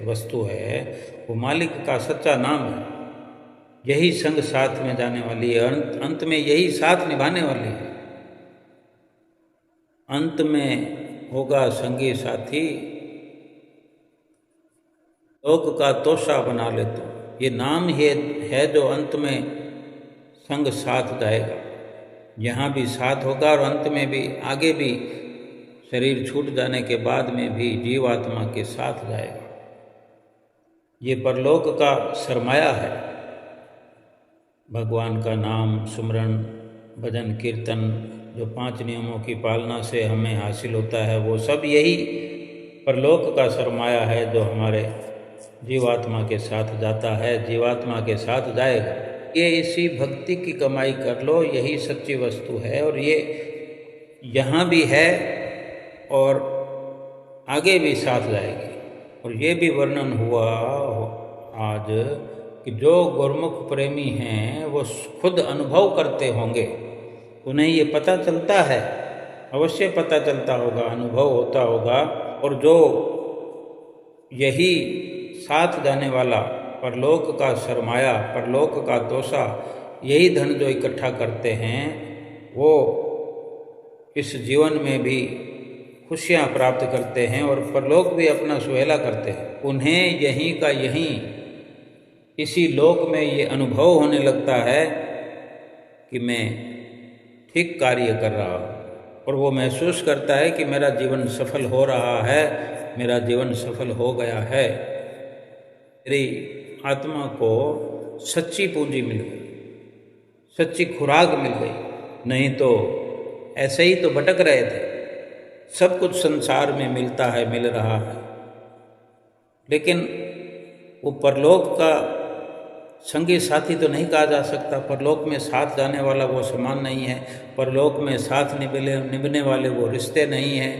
वस्तु है वो मालिक का सच्चा नाम है। यही संग साथ में जाने वाली है, अंत में यही साथ निभाने वाली है। अंत में होगा संगी साथी, लोक का तोषा बना ले तो। ये नाम ही है जो अंत में संग साथ जाएगा। यहाँ भी साथ होगा और अंत में भी, आगे भी शरीर छूट जाने के बाद में भी जीवात्मा के साथ जाएगा। ये परलोक का सरमाया है। भगवान का नाम, सुमरन, भजन, कीर्तन, जो 5 नियमों की पालना से हमें हासिल होता है, वो सब यही परलोक का सरमाया है जो हमारे जीवात्मा के साथ जाता है, जीवात्मा के साथ जाएगा। ये इसी भक्ति की कमाई कर लो, यही सच्ची वस्तु है। और ये यहाँ भी है और आगे भी साथ जाएगी। और ये भी वर्णन हुआ आज कि जो गुरुमुख प्रेमी हैं वो खुद अनुभव करते होंगे, उन्हें ये पता चलता है, अवश्य पता चलता होगा, अनुभव होता होगा। और जो यही साथ जाने वाला परलोक का सरमाया, परलोक का तोसा, यही धन जो इकट्ठा करते हैं वो इस जीवन में भी खुशियाँ प्राप्त करते हैं और परलोक भी अपना सुहेला करते हैं। उन्हें यहीं का यहीं इसी लोक में ये अनुभव होने लगता है कि मैं ठीक कार्य कर रहा हूँ, और वो महसूस करता है कि मेरा जीवन सफल हो रहा है, मेरा जीवन सफल हो गया है, मेरी आत्मा को सच्ची पूंजी मिल गई, सच्ची खुराक मिल गई। नहीं तो ऐसे ही तो भटक रहे थे। सब कुछ संसार में मिलता है, मिल रहा है, लेकिन वो परलोक का संगी साथी तो नहीं कहा जा सकता। परलोक में साथ जाने वाला वो समान नहीं है, परलोक में साथ निभने वाले वो रिश्ते नहीं हैं,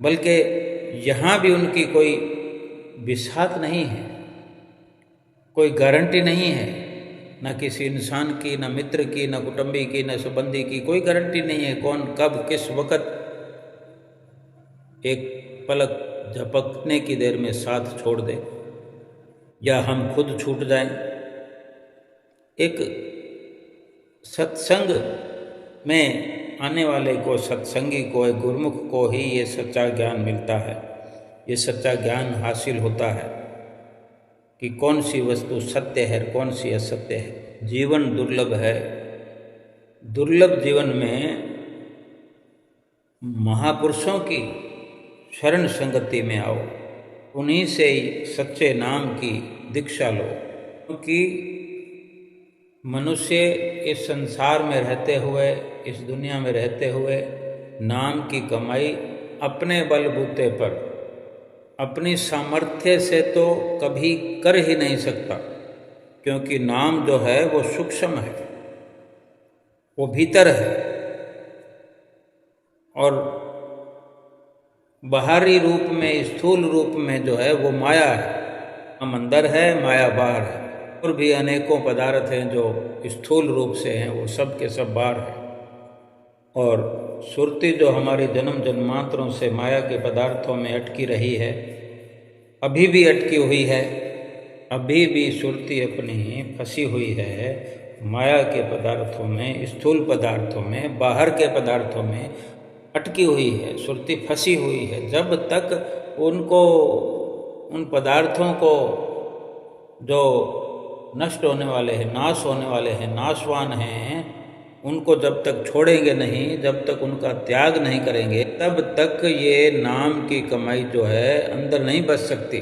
बल्कि यहाँ भी उनकी कोई बिसात नहीं है, कोई गारंटी नहीं है, न किसी इंसान की, न मित्र की, न कुटुंबी की, न संबंधी की, कोई गारंटी नहीं है कौन कब किस वक्त एक पलक झपकने की देर में साथ छोड़ दे या हम खुद छूट जाएं। एक सत्संग में आने वाले को, सत्संगी को, एक गुरुमुख को ही ये सच्चा ज्ञान मिलता है, ये सच्चा ज्ञान हासिल होता है कि कौन सी वस्तु सत्य है, कौन सी असत्य है। जीवन दुर्लभ है, दुर्लभ जीवन में महापुरुषों की शरण संगति में आओ, उन्हीं से सच्चे नाम की दीक्षा लो। क्योंकि मनुष्य इस संसार में रहते हुए, इस दुनिया में रहते हुए नाम की कमाई अपने बलबूते पर, अपनी सामर्थ्य से तो कभी कर ही नहीं सकता, क्योंकि नाम जो है वो सूक्ष्म है, वो भीतर है, और बाहरी रूप में, स्थूल रूप में जो है वो माया है। हम अंदर है, माया बाहर है। और भी अनेकों पदार्थ हैं जो स्थूल रूप से हैं, वो सब के सब बाहर है। और सुरती जो हमारी जन्म जन्मांतरों से माया के पदार्थों में अटकी रही है, अभी भी अटकी हुई है, अभी भी सुरती अपनी फंसी हुई है माया के पदार्थों में, स्थूल पदार्थों में, बाहर के पदार्थों में अटकी हुई है, सुरती फंसी हुई है। जब तक उनको, उन पदार्थों को जो नष्ट होने वाले हैं, नाश होने वाले हैं, नाशवान हैं, उनको जब तक छोड़ेंगे नहीं, जब तक उनका त्याग नहीं करेंगे, तब तक ये नाम की कमाई जो है अंदर नहीं बच सकती।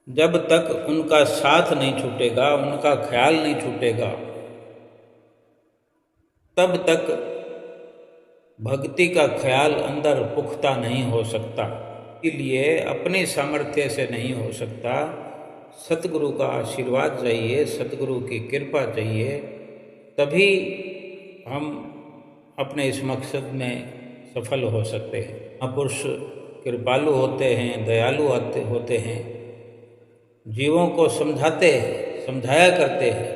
जब तक उनका साथ नहीं छूटेगा, उनका ख्याल नहीं छूटेगा, तब तक भक्ति का ख्याल अंदर पुख्ता नहीं हो सकता। इसलिए अपनी सामर्थ्य से नहीं हो सकता, सतगुरु का आशीर्वाद चाहिए, सतगुरु की कृपा चाहिए, तभी हम अपने इस मकसद में सफल हो सकते हैं। महापुरुष कृपालु होते हैं, दयालु होते हैं, जीवों को समझाते हैं, समझाया करते हैं।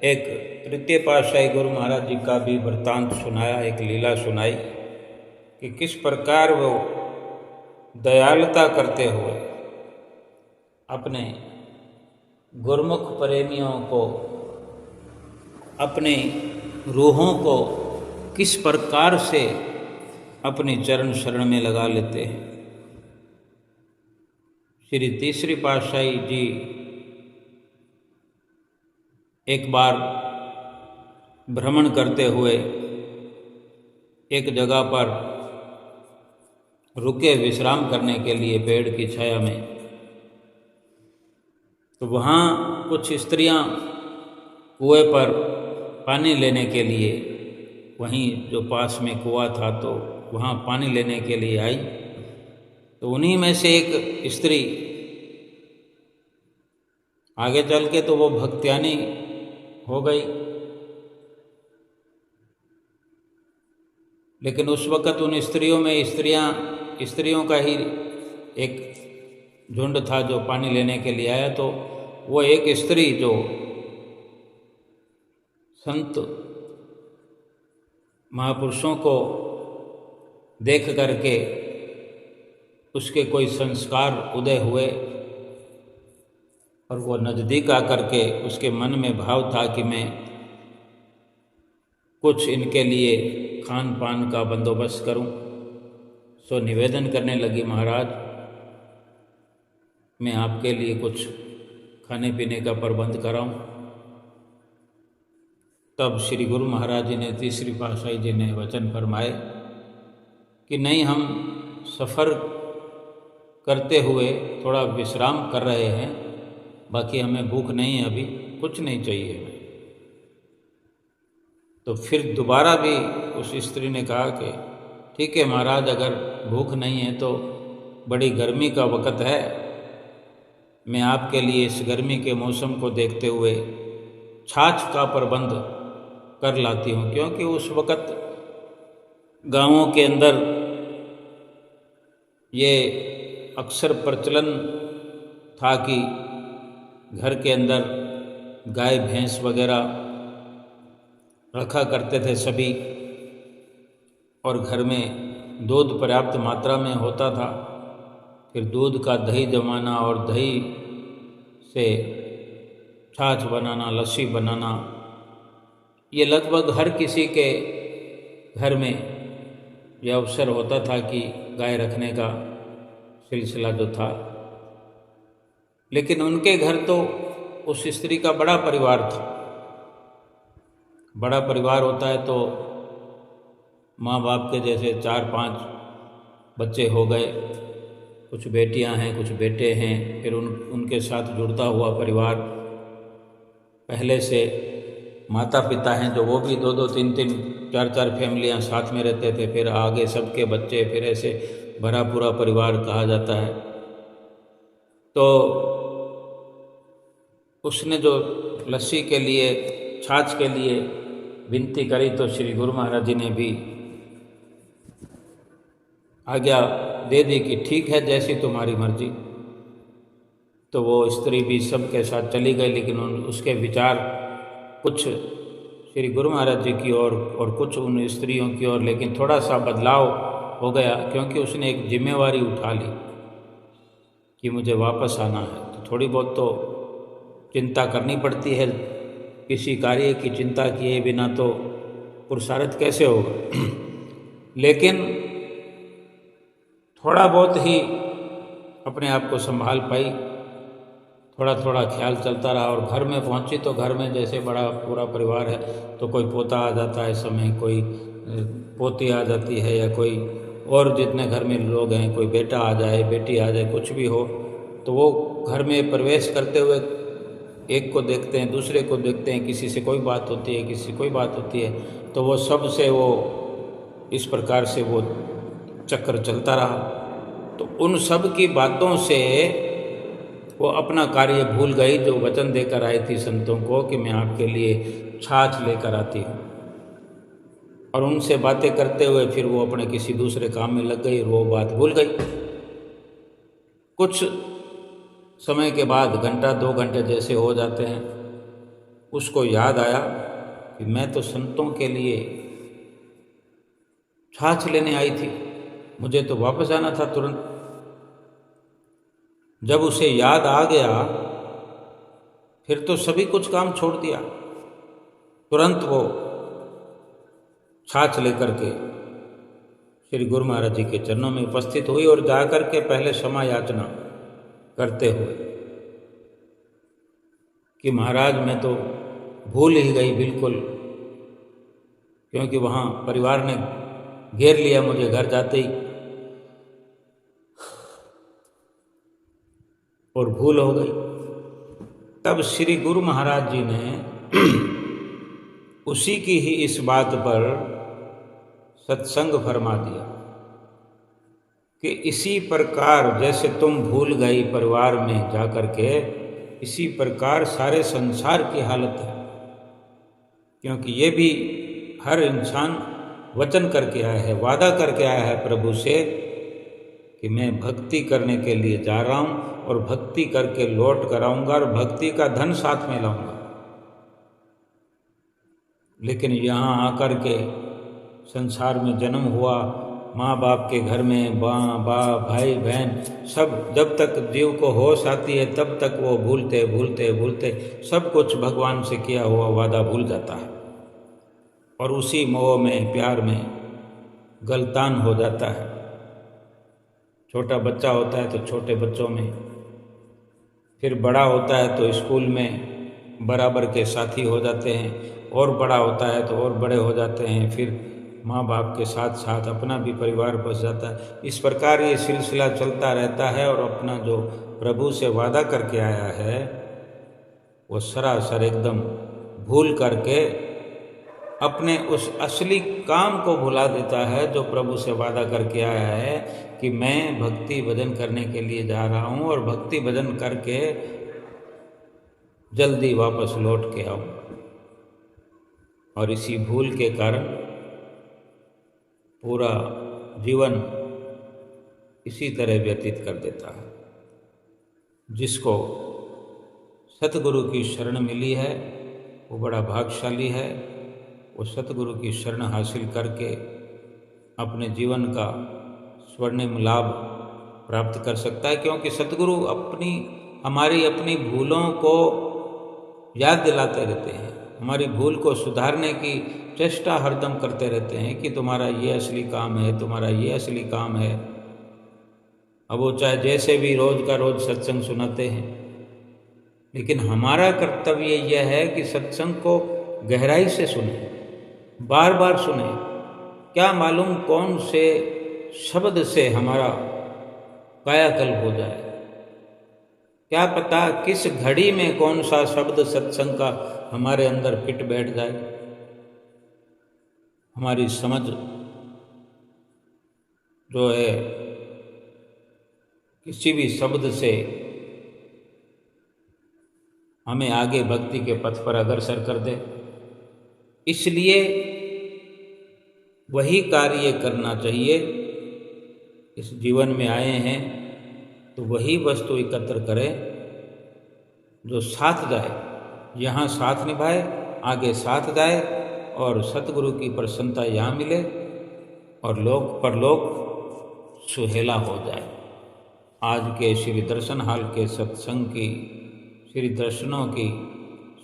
एक तृतीय पातशाही गुरु महाराज जी का भी वृत्तांत सुनाया, एक लीला सुनाई कि किस प्रकार वो दयालुता करते हुए अपने गुरुमुख प्रेमियों को, अपनी रूहों को किस प्रकार से अपनी चरण शरण में लगा लेते हैं। श्री तीसरी पातशाही जी एक बार भ्रमण करते हुए एक जगह पर रुके विश्राम करने के लिए पेड़ की छाया में, तो वहाँ कुछ स्त्रियाँ कुएं पर पानी लेने के लिए, वहीं जो पास में कुआं था तो वहाँ पानी लेने के लिए आई। तो उन्हीं में से एक स्त्री आगे चल के तो वो भक्त्यानी हो गई, लेकिन उस वक़्त उन स्त्रियों में स्त्रियों का ही एक झुंड था जो पानी लेने के लिए आया, तो वो एक स्त्री जो संत महापुरुषों को देख करके उसके कोई संस्कार उदय हुए और वो नज़दीक आकर के उसके मन में भाव था कि मैं कुछ इनके लिए खान पान का बंदोबस्त करूं, सो निवेदन करने लगी, महाराज मैं आपके लिए कुछ खाने पीने का प्रबंध कराऊं। तब श्री गुरु महाराज जी ने, तीसरी पातशाही जी ने वचन फरमाए कि नहीं, हम सफ़र करते हुए थोड़ा विश्राम कर रहे हैं, बाकी हमें भूख नहीं है, अभी कुछ नहीं चाहिए हमें। तो फिर दोबारा भी उस स्त्री ने कहा कि ठीक है महाराज, अगर भूख नहीं है तो बड़ी गर्मी का वक़्त है, मैं आपके लिए इस गर्मी के मौसम को देखते हुए छाछ का प्रबंध कर लाती हूँ, क्योंकि उस वक़्त गांवों के अंदर ये अक्सर प्रचलन था कि घर के अंदर गाय भैंस वगैरह रखा करते थे सभी, और घर में दूध पर्याप्त मात्रा में होता था। फिर दूध का दही जमाना और दही से छाछ बनाना, लस्सी बनाना, ये लगभग हर किसी के घर में यह अवसर होता था कि गाय रखने का सिलसिला जो था। लेकिन उनके घर तो उस स्त्री का बड़ा परिवार था। बड़ा परिवार होता है तो माँ बाप के जैसे 4-5 बच्चे हो गए, कुछ बेटियां हैं, कुछ बेटे हैं, फिर उनके साथ जुड़ता हुआ परिवार, पहले से माता पिता हैं जो वो भी 2-2, 3-3, 4-4 फैमिलियां साथ में रहते थे, फिर आगे सबके बच्चे, फिर ऐसे भरा पूरा परिवार कहा जाता है। तो उसने जो लस्सी के लिए, छाछ के लिए विनती करी तो श्री गुरु महाराज जी ने भी आज्ञा दे दी कि ठीक है, जैसी तुम्हारी मर्जी। तो वो स्त्री भी सबके साथ चली गई, लेकिन उसके विचार कुछ श्री गुरु महाराज जी की ओर और कुछ उन स्त्रियों की ओर, लेकिन थोड़ा सा बदलाव हो गया, क्योंकि उसने एक जिम्मेवारी उठा ली कि मुझे वापस आना है। तो थोड़ी बहुत तो चिंता करनी पड़ती है, किसी कार्य की चिंता किए बिना तो पुरुषार्थ कैसे होगा। लेकिन थोड़ा बहुत ही अपने आप को संभाल पाई, थोड़ा थोड़ा ख्याल चलता रहा, और घर में पहुंची तो घर में जैसे बड़ा पूरा परिवार है तो कोई पोता आ जाता है समय, कोई पोती आ जाती है, या कोई और जितने घर में लोग हैं, कोई बेटा आ जाए, बेटी आ जाए, कुछ भी हो, तो वो घर में प्रवेश करते हुए एक को देखते हैं, दूसरे को देखते हैं, किसी से कोई बात होती है, किसी से कोई बात होती है, तो वो सब से वो इस प्रकार से वो चक्कर चलता रहा। तो उन सब की बातों से वो अपना कार्य भूल गई जो वचन देकर आई थी संतों को कि मैं आपके लिए छाछ लेकर आती हूँ, और उनसे बातें करते हुए फिर वो अपने किसी दूसरे काम में लग गई और वो बात भूल गई। कुछ समय के बाद, 1-2 घंटे जैसे हो जाते हैं, उसको याद आया कि मैं तो संतों के लिए छाछ लेने आई थी, मुझे तो वापस आना था तुरंत। जब उसे याद आ गया फिर तो सभी कुछ काम छोड़ दिया, तुरंत वो छाछ लेकर के श्री गुरु महाराज जी के चरणों में उपस्थित हुई और जाकर के पहले क्षमा याचना करते हुए कि महाराज मैं तो भूल ही गई बिल्कुल, क्योंकि वहाँ परिवार ने घेर लिया मुझे घर जाते ही, और भूल हो गई। तब श्री गुरु महाराज जी ने उसी की ही इस बात पर सत्संग फरमा दिया कि इसी प्रकार जैसे तुम भूल गई परिवार में जाकर के, इसी प्रकार सारे संसार की हालत है। क्योंकि ये भी हर इंसान वचन करके आया है, वादा करके आया है प्रभु से कि मैं भक्ति करने के लिए जा रहा हूँ और भक्ति करके लौट कर आऊँगा और भक्ति का धन साथ में लाऊंगा। लेकिन यहाँ आकर के संसार में जन्म हुआ, माँ बाप के घर में माँ बाप भाई बहन सब, जब तक जीव को होश आती है तब तक वो भूलते भूलते भूलते सब कुछ भगवान से किया हुआ वादा भूल जाता है और उसी मोह में प्यार में गलतान हो जाता है। छोटा बच्चा होता है तो छोटे बच्चों में, फिर बड़ा होता है तो स्कूल में बराबर के साथी हो जाते हैं, और बड़ा होता है तो और बड़े हो जाते हैं, फिर माँ बाप के साथ साथ अपना भी परिवार बस जाता है। इस प्रकार ये सिलसिला चलता रहता है और अपना जो प्रभु से वादा करके आया है वो सरासर एकदम भूल करके अपने उस असली काम को भुला देता है जो प्रभु से वादा करके आया है कि मैं भक्ति भजन करने के लिए जा रहा हूँ और भक्ति भजन करके जल्दी वापस लौट के आऊँ। और इसी भूल के कारण पूरा जीवन इसी तरह व्यतीत कर देता है। जिसको सतगुरु की शरण मिली है वो बड़ा भाग्यशाली है। वो सतगुरु की शरण हासिल करके अपने जीवन का स्वर्णिम लाभ प्राप्त कर सकता है, क्योंकि सतगुरु हमारी अपनी भूलों को याद दिलाते रहते हैं, हमारी भूल को सुधारने की चेष्टा हरदम करते रहते हैं कि तुम्हारा ये असली काम है, तुम्हारा ये असली काम है। अब वो चाहे जैसे भी रोज़ का रोज़ सत्संग सुनाते हैं, लेकिन हमारा कर्तव्य यह है कि सत्संग को गहराई से सुने, बार बार सुने। क्या मालूम कौन से शब्द से हमारा कायाकल्प हो जाए, क्या पता किस घड़ी में कौन सा शब्द सत्संग का हमारे अंदर फिट बैठ जाए। हमारी समझ जो है किसी भी शब्द से हमें आगे भक्ति के पथ पर अग्रसर कर दे, इसलिए वही कार्य करना चाहिए। इस जीवन में आए हैं तो वही वस्तु एकत्र करें जो साथ जाए, यहाँ साथ निभाए, आगे साथ जाए और सतगुरु की प्रसन्नता यहाँ मिले और लोक परलोक सुहेला हो जाए। आज के श्री दर्शन हाल के सत्संग की, श्री दर्शनों की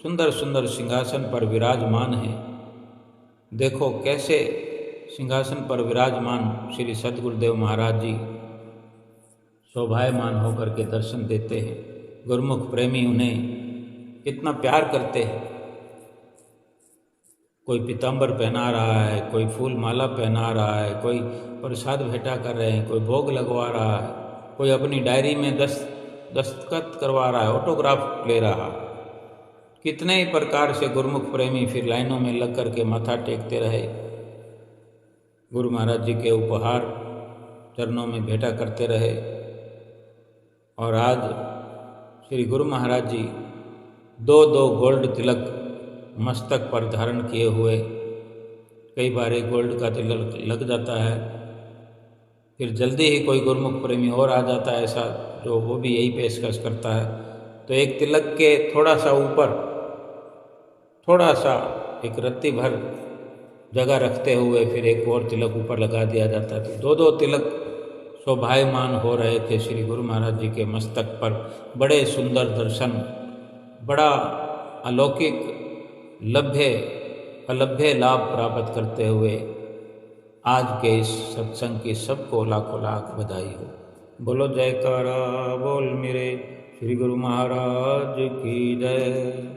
सुंदर सुंदर सिंहासन पर विराजमान हैं। देखो कैसे सिंहासन पर विराजमान श्री सतगुरुदेव महाराज जी शोभायमान होकर के दर्शन देते हैं। गुरुमुख प्रेमी उन्हें कितना प्यार करते हैं। कोई पीताम्बर पहना रहा है, कोई फूल माला पहना रहा है, कोई प्रसाद भेंटा कर रहे हैं, कोई भोग लगवा रहा है, कोई अपनी डायरी में दस्तखत करवा रहा है, ऑटोग्राफ ले रहा है। कितने ही प्रकार से गुरुमुख प्रेमी फिर लाइनों में लग कर के माथा टेकते रहे, गुरु महाराज जी के उपहार चरणों में भेंटा करते रहे। और आज श्री गुरु महाराज जी दो गोल्ड तिलक मस्तक पर धारण किए हुए, कई बार एक गोल्ड का तिलक लग जाता है, फिर जल्दी ही कोई गुरुमुख प्रेमी और आ जाता है ऐसा जो वो भी यही पेशकश करता है, तो एक तिलक के थोड़ा सा ऊपर थोड़ा सा एक रत्ती भर जगह रखते हुए फिर एक और तिलक ऊपर लगा दिया जाता है। तो दो तिलक शोभायमान हो रहे थे श्री गुरु महाराज जी के मस्तक पर। बड़े सुंदर दर्शन, बड़ा अलौकिक अलभ्य लाभ प्राप्त करते हुए आज के इस सत्संग की सबको लाखों लाख बधाई हो। बोलो जयकारा बोल मेरे श्री गुरु महाराज की जय।